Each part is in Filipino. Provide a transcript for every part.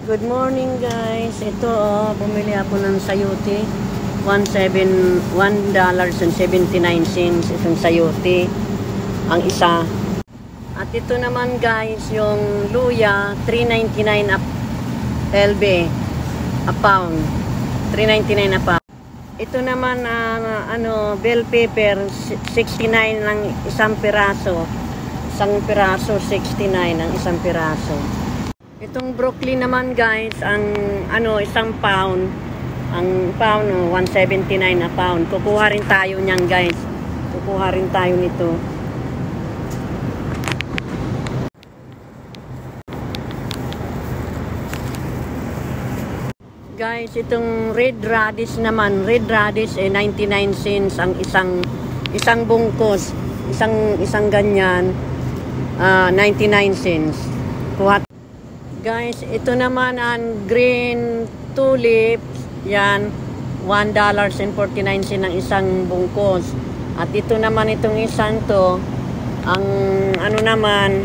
Good morning guys. Ito bumili ako ng sayote. $1.79 itong sayote ang isa. At ito naman guys, yung luya, $3.99 LB a pound. $3.99 a pound. Ito naman bell pepper, 69 ng isang piraso. Isang piraso, 69 ang isang piraso. Itong broccoli naman guys, ang isang pound. Ang pound, 179 a pound. Kukuha rin tayo niyan guys. Kukuha rin tayo nito. Guys, itong red radish naman, 99 cents ang isang bungkos, isang ganyan, 99 cents. Kuha. Guys, ito naman ang green tulips, yan, $1.49 ang isang bungkos. At ito naman itong isang to, ang naman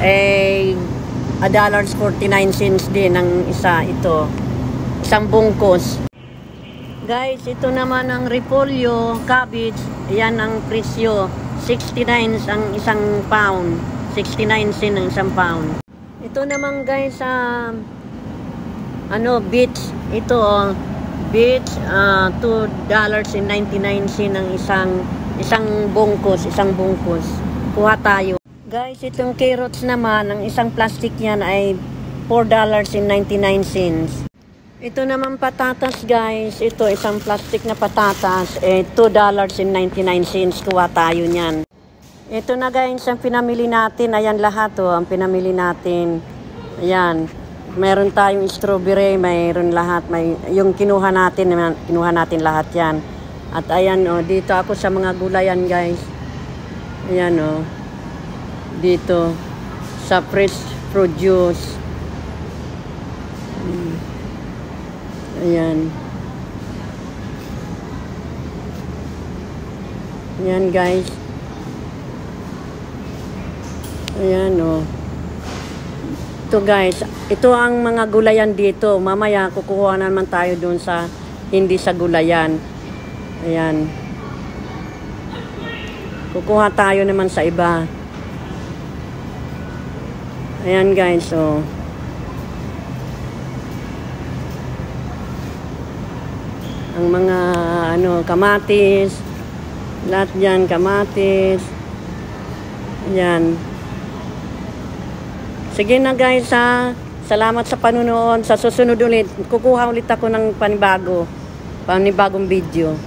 $1.49 din ang isa, ito isang bungkos. Guys, ito naman ang repolyo, cabbage, yan ang presyo, 69 ang isang pound, 69 cents ang isang pound. Ito naman guys, beets, ito beets, $2.99 ang isang bungkos, kuha tayo. Guys, itong carrots naman, ang isang plastic yan ay $4.99. Ito naman patatas guys, ito isang plastic na patatas, $2.99, kuha tayo niyan. Ito na guys, ang pinamili natin, ayan lahat ang pinamili natin. Ayan, meron tayong strawberry, mayroon lahat, yung kinuha natin lahat yan. At ayan dito ako sa mga gulayan guys. Ayan dito sa fresh produce. Ayan. Ayan guys. Ayan Ito guys, ito ang mga gulayan dito. Mamaya kukuha naman tayo doon sa hindi sa gulayan. Ayan. Kukuha tayo naman sa iba. Ayan guys, ang mga kamatis, lahat yan, kamatis. Ayan. Sige na guys salamat sa panunood. Sa susunod ulit, kukuha ulit ako ng panibagong video.